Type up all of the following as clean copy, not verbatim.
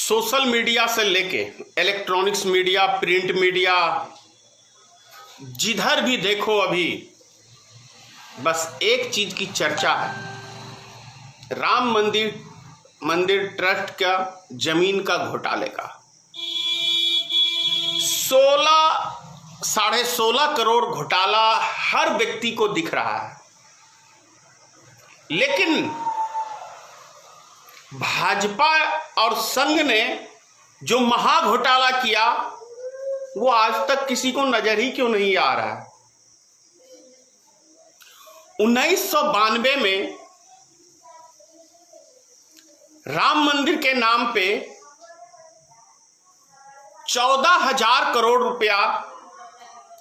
Social media से लेके electronics media, print media, जिधर भी देखो अभी बस एक चीज की चर्चा है, राम मंदिर ट्रस्ट का जमीन का घोटाले का। 16.5 करोड़ घोटाला हर व्यक्ति को दिख रहा है, लेकिन भाजपा और संघ ने जो महा घोटाला किया वो आज तक किसी को नजर ही क्यों नहीं आ रहा है। 1992 में राम मंदिर के नाम पे 14,000 करोड़ रुपया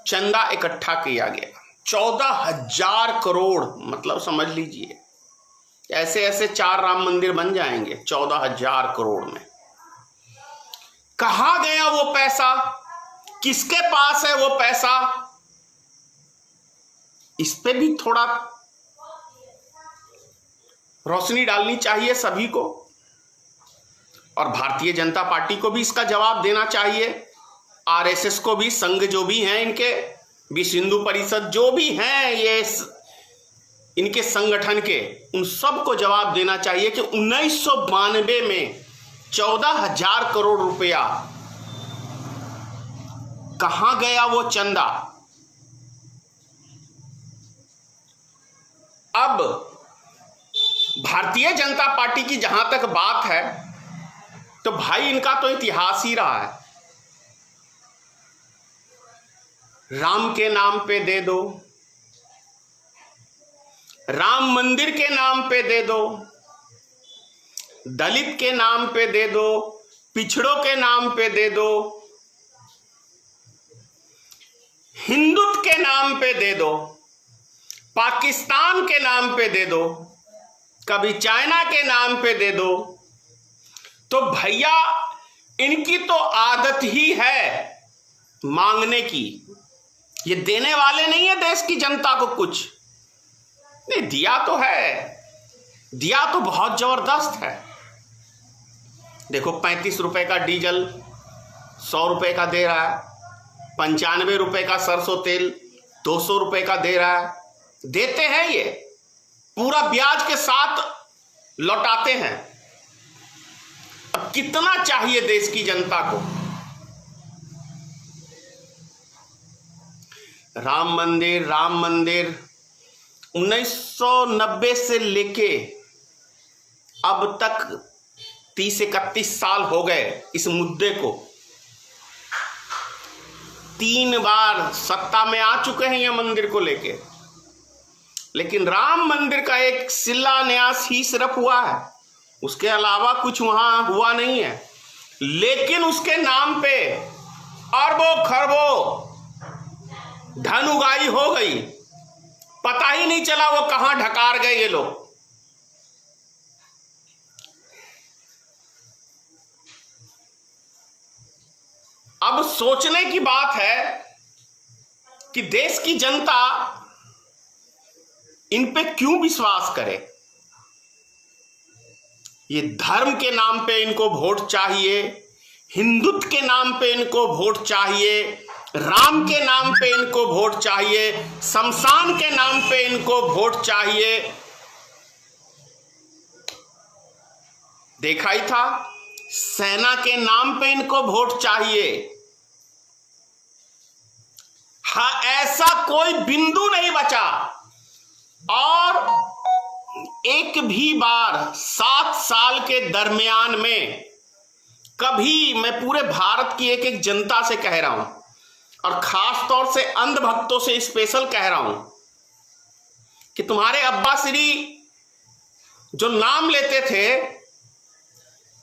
चंदा इकट्ठा किया गया। 14,000 करोड़, मतलब समझ लीजिए ऐसे ऐसे 4 राम मंदिर बन जाएंगे 14,000 करोड़ में। कहां गया वो पैसा, किसके पास है वो पैसा, इस पे भी थोड़ा रोशनी डालनी चाहिए सभी को, और भारतीय जनता पार्टी को भी इसका जवाब देना चाहिए, आरएसएस को भी, संघ जो भी हैं इनके, विश्व हिंदू परिषद जो भी हैं ये इनके संगठन के, उन सबको जवाब देना चाहिए कि 1992 में 14,000 करोड़ रुपया कहां गया वो चंदा। अब भारतीय जनता पार्टी की जहां तक बात है तो भाई इनका तो इतिहास ही रहा है, राम के नाम पे दे दो, राम मंदिर के नाम पे दे दो, दलित के नाम पे दे दो, पिछड़ों के नाम पे दे दो, हिंदुत्व के नाम पे दे दो, पाकिस्तान के नाम पे दे दो, कभी चाइना के नाम पे दे दो। तो भैया इनकी तो आदत ही है मांगने की, ये देने वाले नहीं है देश की जनता को कुछ। नहीं, दिया तो है, दिया तो बहुत जबरदस्त है। देखो 35 रुपए का डीजल 100 रुपए का दे रहा है, 95 रुपए का सरसों तेल 200 रुपए का दे रहा है, देते हैं, ये पूरा ब्याज के साथ लौटाते हैं। अब कितना चाहिए देश की जनता को। राम मंदिर 1990 से लेके अब तक 30-31 साल हो गए इस मुद्दे को। 3 बार सत्ता में आ चुके हैं ये मंदिर को लेके, लेकिन राम मंदिर का एक शिलान्यास ही सिर्फ हुआ है, उसके अलावा कुछ वहां हुआ नहीं है। लेकिन उसके नाम पे अरबों खरबों धन उगाही हो गई, पता ही नहीं चला वो कहां ढकार गए ये लोग। अब सोचने की बात है कि देश की जनता इन पे क्यों विश्वास करे। ये धर्म के नाम पे इनको वोट चाहिए, हिंदुत्व के नाम पे इनको वोट चाहिए, राम के नाम पे इनको वोट चाहिए, शमशान के नाम पे इनको वोट चाहिए। देखा ही था, सेना के नाम पे इनको वोट चाहिए। हाँ, ऐसा कोई बिंदु नहीं बचा। और एक भी बार 7 साल के दरमियान में कभी, मैं पूरे भारत की एक एक जनता से कह रहा हूं और खास तौर से अंधभक्तों से स्पेशल कह रहा हूं कि तुम्हारे अब्बा श्री जो नाम लेते थे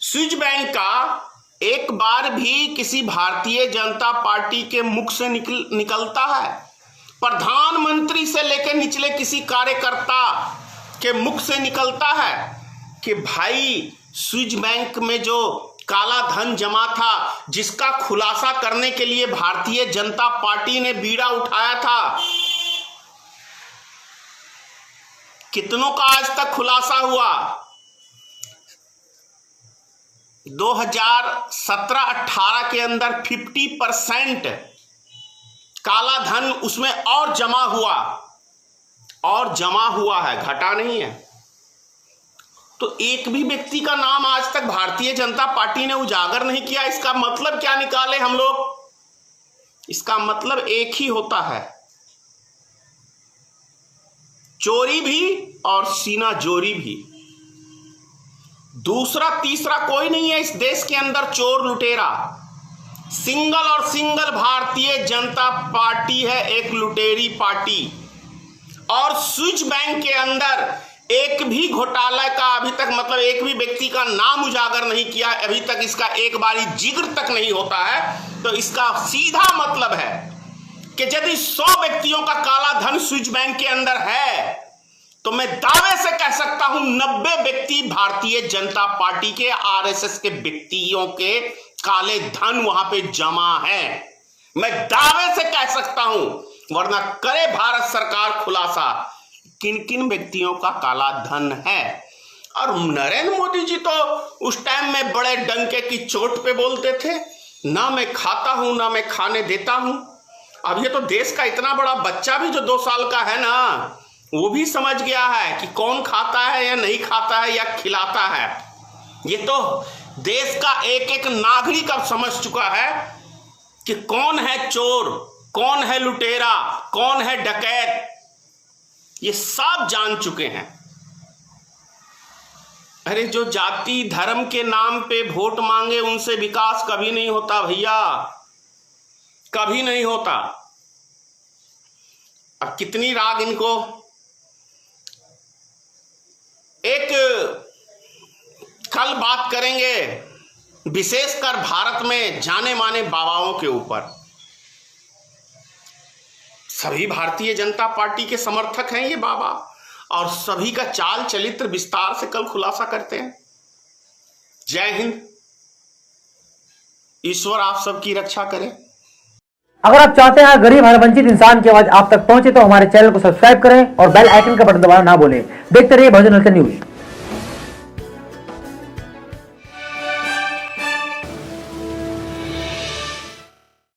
स्विस बैंक का, एक बार भी किसी भारतीय जनता पार्टी के मुख से निकलता है? प्रधानमंत्री से लेकर निचले किसी कार्यकर्ता के मुख से निकलता है कि भाई स्विस बैंक में जो काला धन जमा था, जिसका खुलासा करने के लिए भारतीय जनता पार्टी ने बीड़ा उठाया था, कितनों का आज तक खुलासा हुआ? 2017-18 के अंदर 50% काला धन उसमें और जमा हुआ है, घटा नहीं है। तो एक भी व्यक्ति का नाम आज तक भारतीय जनता पार्टी ने उजागर नहीं किया। इसका मतलब क्या निकाले हम लोग? इसका मतलब एक ही होता है, चोरी भी और सीना जोरी भी। दूसरा तीसरा कोई नहीं है इस देश के अंदर चोर लुटेरा। सिंगल भारतीय जनता पार्टी है एक लुटेरी पार्टी। और स्विच बैंक के अंदर एक भी घोटाला का अभी तक, मतलब एक भी व्यक्ति का नाम उजागर नहीं किया अभी तक, इसका एक बारी जिक्र तक नहीं होता है। तो इसका सीधा मतलब है कि यदि 100 व्यक्तियों का काला धन स्विच बैंक के अंदर है तो मैं दावे से कह सकता हूं 90 व्यक्ति भारतीय जनता पार्टी के, आरएसएस के व्यक्तियों के काले धन वहां पे जमा है। मैं दावे से कह सकता हूं, वरना करे भारत सरकार खुलासा किन किन व्यक्तियों का काला धन है। और नरेंद्र मोदी जी तो उस टाइम में बड़े डंके की चोट पे बोलते थे, ना मैं खाता हूं ना मैं खाने देता हूं। अब ये तो देश का इतना बड़ा बच्चा भी जो 2 साल का है ना, वो भी समझ गया है कि कौन खाता है या नहीं खाता है या खिलाता है। ये तो देश का एक एक नागरिक अब समझ चुका है कि कौन है चोर, कौन है लुटेरा, कौन है डकैत। ये सब जान चुके हैं। अरे जो जाति धर्म के नाम पे वोट मांगे उनसे विकास कभी नहीं होता भैया, कभी नहीं होता। अब कितनी राग इनको। एक कल बात करेंगे विशेषकर भारत में जाने माने बाबाओं के ऊपर। सभी भारतीय जनता पार्टी के समर्थक हैं ये बाबा, और सभी का चाल चरित्र विस्तार से कल खुलासा करते हैं। जय हिंद, ईश्वर आप सबकी रक्षा करे। अगर आप चाहते हैं गरीब हर वंचित इंसान की आवाज आप तक पहुंचे तो हमारे चैनल को सब्सक्राइब करें और बेल आइकन का बटन दबाना ना भूलें। देखते रहिए भोजन न्यूज।